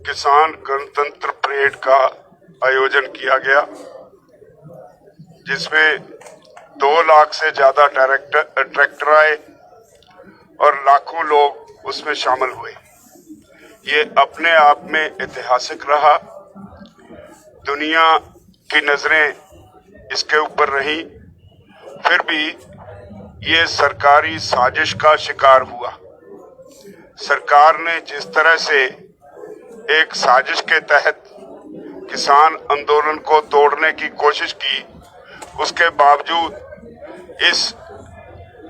किसान गणतंत्र परेड का आयोजन किया गया, जिसमें 2 लाख से ज्यादा ट्रैक्टर आए और लाखों लोग उसमें शामिल हुए। ये अपने आप में ऐतिहासिक रहा। दुनिया की नजरें इसके ऊपर रही, फिर भी ये सरकारी साजिश का शिकार हुआ। सरकार ने जिस तरह से एक साजिश के तहत किसान आंदोलन को तोड़ने की कोशिश की, उसके बावजूद इस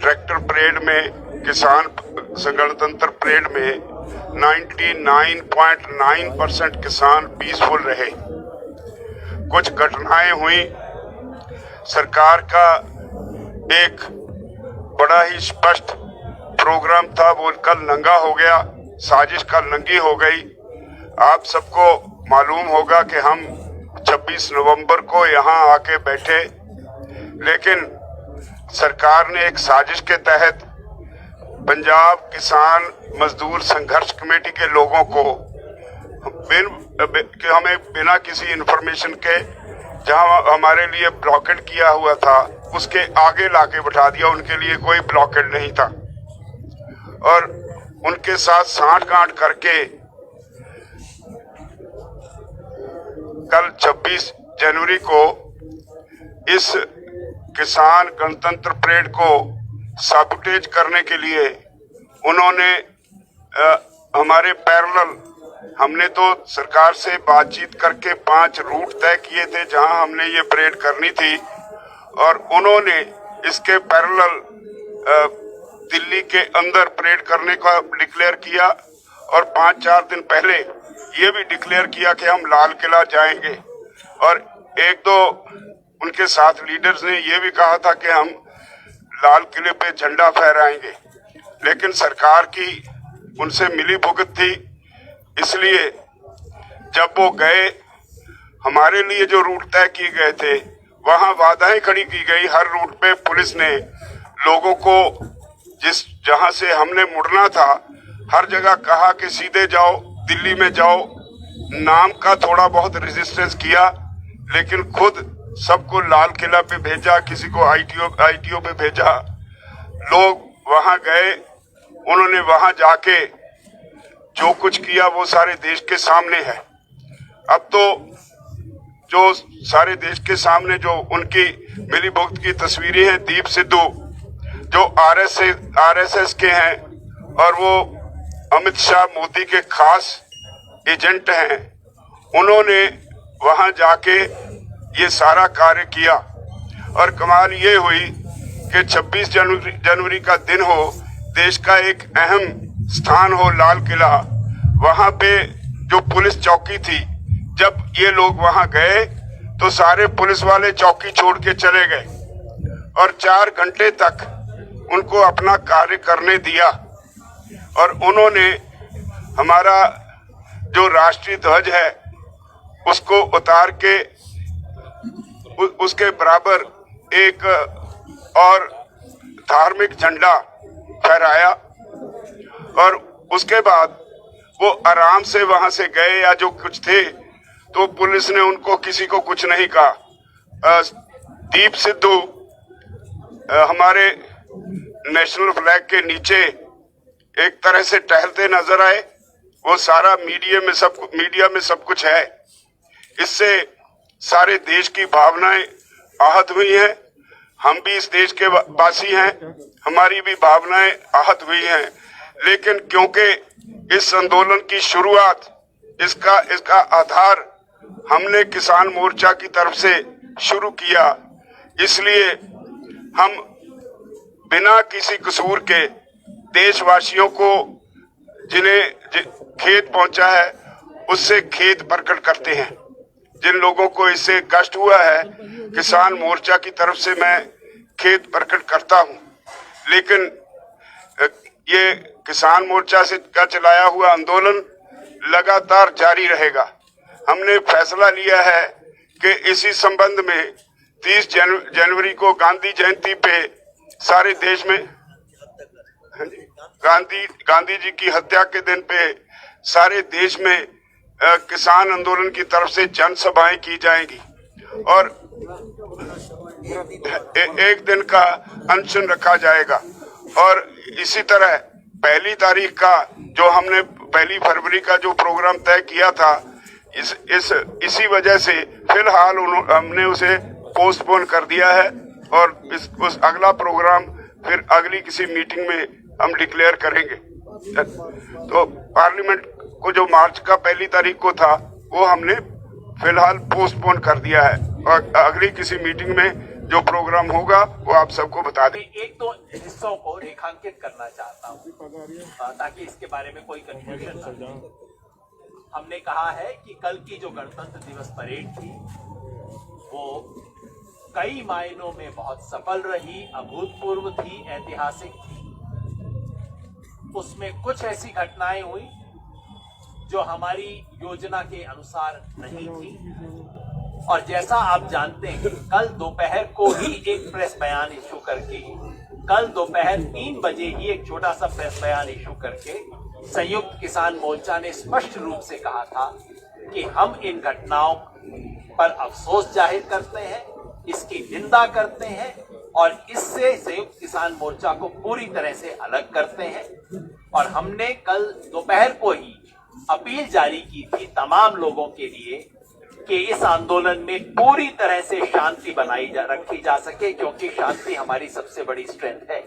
ट्रैक्टर परेड में, किसान गणतंत्र परेड में 99.9% किसान पीसफुल रहे। कुछ घटनाएं हुई। सरकार का एक बड़ा ही स्पष्ट प्रोग्राम था, वो कल नंगा हो गया, साजिश कल नंगी हो गई। आप सबको मालूम होगा कि हम 26 नवंबर को यहाँ आके बैठे, लेकिन सरकार ने एक साजिश के तहत पंजाब किसान मजदूर संघर्ष कमेटी के लोगों को हमें बिना किसी इंफॉर्मेशन के, जहां हमारे लिए ब्लॉकेड किया हुआ था, उसके आगे लाके बिठा दिया। उनके लिए कोई ब्लॉकेड नहीं था और उनके साथ सांठ-गांठ करके कल 26 जनवरी को इस किसान गणतंत्र परेड को साबुटेज करने के लिए उन्होंने हमारे पैरेलल, हमने तो सरकार से बातचीत करके 5 रूट तय किए थे जहां हमने ये परेड करनी थी, और उन्होंने इसके पैरेलल दिल्ली के अंदर परेड करने का डिक्लेयर किया। और 5-4 दिन पहले ये भी डिक्लेयर किया कि हम लाल किला जाएंगे, और 1-2 उनके साथ लीडर्स ने ये भी कहा था कि हम लाल किले पे झंडा फहराएंगे। लेकिन सरकार की उनसे मिली भुगत थी, इसलिए जब वो गए, हमारे लिए जो रूट तय किए गए थे वहां बाधाएं खड़ी की गई। हर रूट पे पुलिस ने लोगों को जहां से हमने मुड़ना था, हर जगह कहा कि सीधे जाओ, दिल्ली में जाओ। नाम का थोड़ा बहुत रेजिस्टेंस किया, लेकिन खुद सबको लाल किला पे भेजा, किसी को आईटीओ पे भेजा। लोग वहां गए, उन्होंने वहां जाके जो कुछ किया वो सारे देश के सामने है। अब तो जो सारे देश के सामने जो उनकी मिलीभगत की तस्वीरें हैं, दीप सिद्धू जो आरएसएस के हैं और वो अमित शाह मोदी के खास एजेंट हैं, उन्होंने वहां जाके ये सारा कार्य किया। और कमाल ये हुई कि 26 जनवरी का दिन हो, देश का एक अहम स्थान हो लाल किला, वहां पे जो पुलिस चौकी थी, जब ये लोग वहां गए तो सारे पुलिस वाले चौकी छोड़ के चले गए और 4 घंटे तक उनको अपना कार्य करने दिया। और उन्होंने हमारा जो राष्ट्रीय ध्वज है उसको उतार के उसके बराबर एक और धार्मिक झंडा फहराया, और उसके बाद वो आराम से वहां से गए। या जो कुछ थे तो पुलिस ने उनको, किसी को कुछ नहीं कहा। दीप सिद्धू हमारे नेशनल फ्लैग के नीचे एक तरह से टहलते नजर आए। वो सारा मीडिया में सब कुछ है। इससे सारे देश की भावनाएं आहत हुई हैं। हम भी इस देश के वासी हैं, हमारी भी भावनाएं आहत हुई हैं। लेकिन क्योंकि इस आंदोलन की शुरुआत, इसका आधार हमने किसान मोर्चा की तरफ से शुरू किया, इसलिए हम बिना किसी कसूर के देशवासियों को जिन्हें खेद पहुंचा है उससे खेद प्रकट करते हैं। जिन लोगों को इससे कष्ट हुआ है, किसान मोर्चा की तरफ से मैं खेद प्रकट करता हूं। लेकिन ये किसान मोर्चा से का चलाया हुआ आंदोलन लगातार जारी रहेगा। हमने फैसला लिया है कि इसी संबंध में 30 जनवरी को गांधी जयंती पे सारे देश में, गांधी जी की हत्या के दिन पे सारे देश में किसान आंदोलन की तरफ से जनसभाएं की जाएंगी और एक दिन का अनशन रखा जाएगा। और इसी तरह 1 तारीख का जो हमने 1 फरवरी का जो प्रोग्राम तय किया था, इसी वजह से फिलहाल हमने उसे पोस्टपोन कर दिया है और उस अगला प्रोग्राम फिर अगली किसी मीटिंग में हम डिक्लेयर करेंगे। तो पार्लियामेंट को जो मार्च का 1 तारीख को था वो हमने फिलहाल पोस्टपोन कर दिया है और अगली किसी मीटिंग में जो प्रोग्राम होगा वो आप सबको बता दें। एक दो हिस्सों को रेखांकित करना चाहता हूँ ताकि इसके बारे में कोई कंफ्यूजन न हो। हमने कहा है कि कल की जो गणतंत्र दिवस परेड थी वो कई मायनों में बहुत सफल रही, अभूतपूर्व थी, ऐतिहासिक थी। उसमें कुछ ऐसी घटनाएं हुई जो हमारी योजना के अनुसार नहीं थी और जैसा आप जानते हैं कल दोपहर को ही एक प्रेस बयान इशू करके, कल दोपहर 3 बजे ही एक छोटा सा प्रेस बयान इशू करके संयुक्त किसान मोर्चा ने स्पष्ट रूप से कहा था कि हम इन घटनाओं पर अफसोस जाहिर करते हैं, इसकी निंदा करते हैं और इससे संयुक्त किसान मोर्चा को पूरी तरह से अलग करते हैं। और हमने कल दोपहर को ही अपील जारी की थी तमाम लोगों के लिए कि इस आंदोलन में पूरी तरह से शांति रखी जा सके, क्योंकि शांति हमारी सबसे बड़ी स्ट्रेंथ है।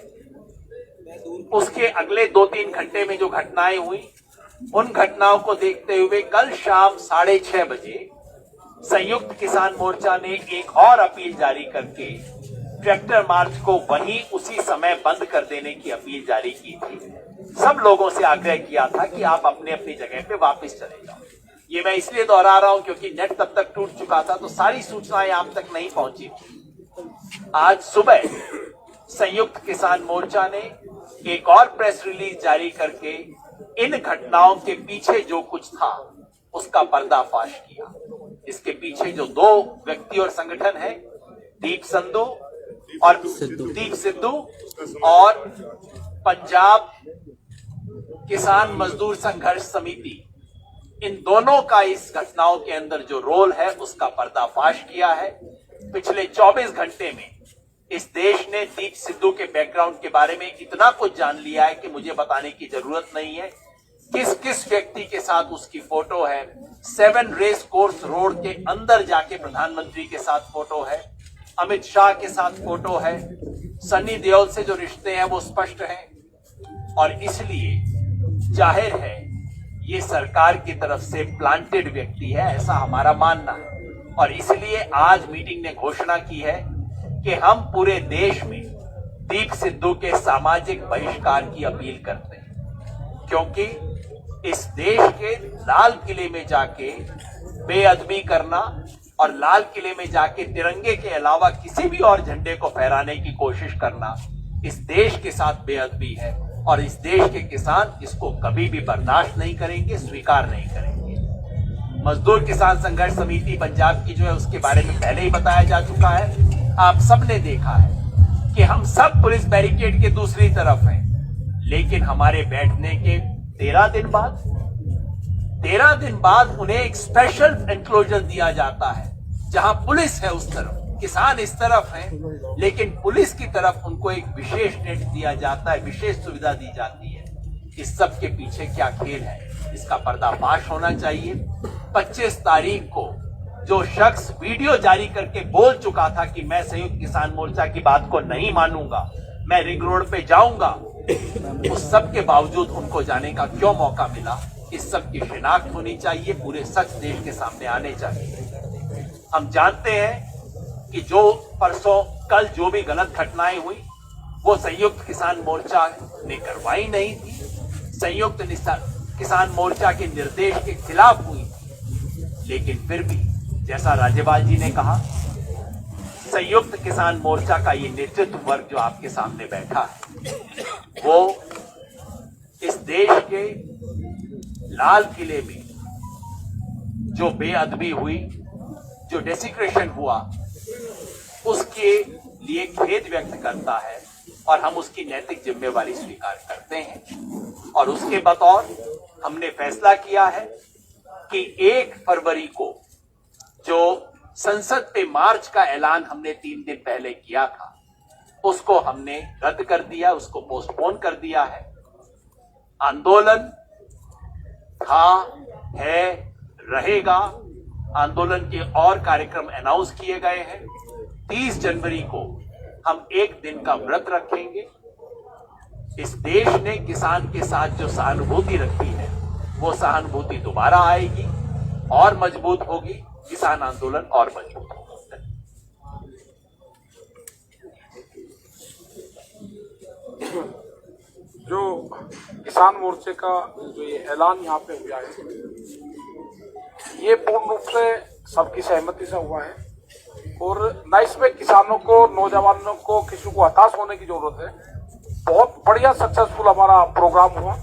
उसके अगले 2-3 घंटे में जो घटनाएं हुई, उन घटनाओं को देखते हुए कल शाम 6:30 बजे संयुक्त किसान मोर्चा ने एक और अपील जारी करके ट्रैक्टर मार्च को वहीं उसी समय बंद कर देने की अपील जारी की थी। सब लोगों से आग्रह किया था कि आप अपने अपनी जगह पे वापस चले जाओ। ये मैं इसलिए दोहरा रहा हूं क्योंकि नेट तब तक टूट चुका था तो सारी सूचनाएं आप तक नहीं पहुंची। आज सुबह संयुक्त किसान मोर्चा ने एक और प्रेस रिलीज जारी करके इन घटनाओं के पीछे जो कुछ था उसका पर्दाफाश किया। इसके पीछे जो 2 व्यक्ति और संगठन है, दीप सिद्धू और पंजाब किसान मजदूर संघर्ष समिति, इन दोनों का इस घटनाओं के अंदर जो रोल है उसका पर्दाफाश किया है। पिछले 24 घंटे में इस देश ने दीप सिद्धू के बैकग्राउंड के बारे में इतना कुछ जान लिया है कि मुझे बताने की जरूरत नहीं है। किस किस व्यक्ति के साथ उसकी फोटो है, 7 रेस कोर्स रोड के अंदर जाके प्रधानमंत्री के साथ फोटो है, अमित शाह के साथ फोटो है, सन्नी देओल से जो रिश्ते हैं वो स्पष्ट हैं। और इसलिए जाहिर है ये सरकार की तरफ से प्लांटेड व्यक्ति है, ऐसा हमारा मानना है। और इसलिए आज मीटिंग ने घोषणा की है कि हम पूरे देश में दीप सिद्धू के सामाजिक बहिष्कार की अपील करते हैं, क्योंकि इस देश के लाल किले में जाके बेअदबी करना और लाल किले में जाके तिरंगे के अलावा किसी भी और झंडे को फहराने की कोशिश करना इस देश के साथ बेअदबी है और इस देश के किसान इसको कभी भी बर्दाश्त नहीं करेंगे, स्वीकार नहीं करेंगे। मजदूर किसान संघर्ष समिति पंजाब की जो है उसके बारे में पहले ही बताया जा चुका है। आप सबने देखा है कि हम सब पुलिस बैरिकेड के दूसरी तरफ हैं, लेकिन हमारे बैठने के 13 दिन बाद उन्हें एक स्पेशल एनक्लोजर दिया जाता है जहां पुलिस है उस तरफ, किसान इस तरफ हैं, लेकिन पुलिस की तरफ उनको एक विशेष नेट दिया जाता है, विशेष सुविधा दी जाती है। इस सब के पीछे क्या खेल है, इसका पर्दाफाश होना चाहिए। 25 तारीख को जो शख्स वीडियो जारी करके बोल चुका था कि मैं संयुक्त किसान मोर्चा की बात को नहीं मानूंगा, मैं रिंग रोड पे जाऊंगा, उस सब के बावजूद उनको जाने का क्यों मौका मिला, इस सब की शिनाख्त होनी चाहिए, पूरे सच देश के सामने आने चाहिए। हम जानते हैं कि जो परसों कल जो भी गलत घटनाएं हुई वो संयुक्त किसान मोर्चा ने करवाई नहीं थी, संयुक्त किसान मोर्चा के निर्देश के खिलाफ हुई थी। लेकिन फिर भी जैसा राज्यपाल जी ने कहा, संयुक्त किसान मोर्चा का ये नेतृत्व वर्ग जो आपके सामने बैठा है वो इस देश के लाल किले में जो बेअदबी हुई, जो डेसिक्रेशन हुआ, उसके लिए खेद व्यक्त करता है और हम उसकी नैतिक जिम्मेवारी स्वीकार करते हैं। और उसके बतौर हमने फैसला किया है कि 1 फरवरी को जो संसद पे मार्च का ऐलान हमने 3 दिन पहले किया था, उसको हमने रद्द कर दिया, उसको पोस्टपोन कर दिया है। आंदोलन था, है, रहेगा। आंदोलन के और कार्यक्रम अनाउंस किए गए हैं। 30 जनवरी को हम 1 दिन का व्रत रखेंगे। इस देश ने किसान के साथ जो सहानुभूति रखी है, वो सहानुभूति दोबारा आएगी और मजबूत होगी। किसान आंदोलन और मजबूत होगा। जो किसान मोर्चे का जो ये ऐलान यहाँ पे हुआ है, ये पूर्ण रूप से सबकी सहमति से हुआ है और न इसमें किसानों को, नौजवानों को, किसी को हताश होने की जरूरत है। बहुत बढ़िया सक्सेसफुल हमारा प्रोग्राम हुआ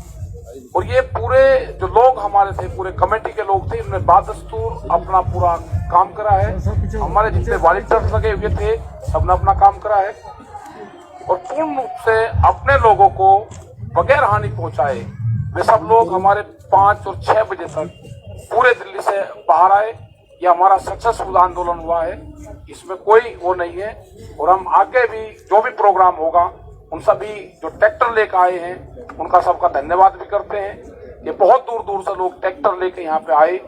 और ये पूरे जो लोग हमारे थे, पूरे कमेटी के लोग थे, इन्होंने बादस्तूर अपना पूरा काम करा है। हमारे जितने वॉलंटियर्स लगे हुए थे, सबने अपना काम करा है और पूर्ण रूप से अपने लोगों को बगैर हानि पहुंचाए वे सब लोग हमारे 5 और 6 बजे तक पूरे दिल्ली से बाहर आए। ये हमारा सक्सेसफुल आंदोलन हुआ है, इसमें कोई वो नहीं है। और हम आगे भी जो भी प्रोग्राम होगा, उन सभी जो ट्रैक्टर लेकर आए हैं उनका सबका धन्यवाद भी करते हैं। ये बहुत दूर दूर से लोग ट्रैक्टर लेकर यहाँ पे आए,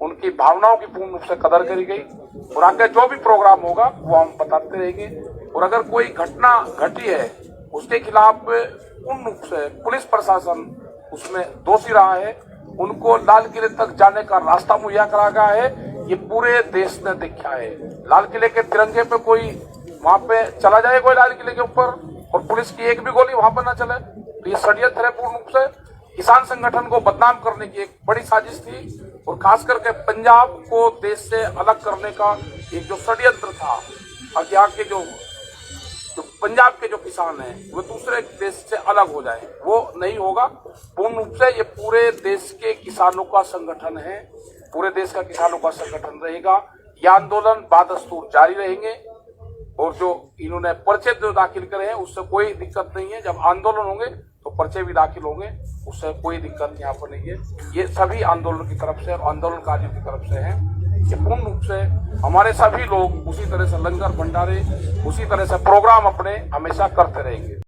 उनकी भावनाओं की पूर्ण रूप से कदर करी गई और आगे जो भी प्रोग्राम होगा वो हम बताते रहेंगे। और अगर कोई घटना घटी है उसके खिलाफ पूर्ण रूप से पुलिस प्रशासन उसमें दोषी रहा है, उनको लाल किले तक जाने का रास्ता मुहैया करा गया है। ये पूरे देश ने देखा है। लाल किले के तिरंगे पे कोई वहां पे चला जाए, कोई लाल किले के ऊपर, और पुलिस की एक भी गोली वहां पर ना चले, तो ये षड्यंत्र है। पूर्ण रूप से किसान संगठन को बदनाम करने की एक बड़ी साजिश थी और खास करके पंजाब को देश से अलग करने का एक जो षड्यंत्र था, ताकि यहाँ के जो पंजाब के जो किसान हैं वो दूसरे देश से अलग हो जाए, वो नहीं होगा। पूर्ण रूप से ये पूरे देश के किसानों का संगठन है, पूरे देश का किसानों का संगठन रहेगा। यह आंदोलन बादस्तूर जारी रहेंगे और जो इन्होंने पर्चे जो दाखिल करे हैं उससे कोई दिक्कत नहीं है। जब आंदोलन होंगे तो पर्चे भी दाखिल होंगे, उससे कोई दिक्कत यहाँ पर नहीं है। ये सभी आंदोलन की तरफ से और आंदोलनकारियों की तरफ से है। ये पूर्ण रूप से हमारे सभी लोग उसी तरह से लंगर भंडारे, उसी तरह से प्रोग्राम अपने हमेशा करते रहेंगे।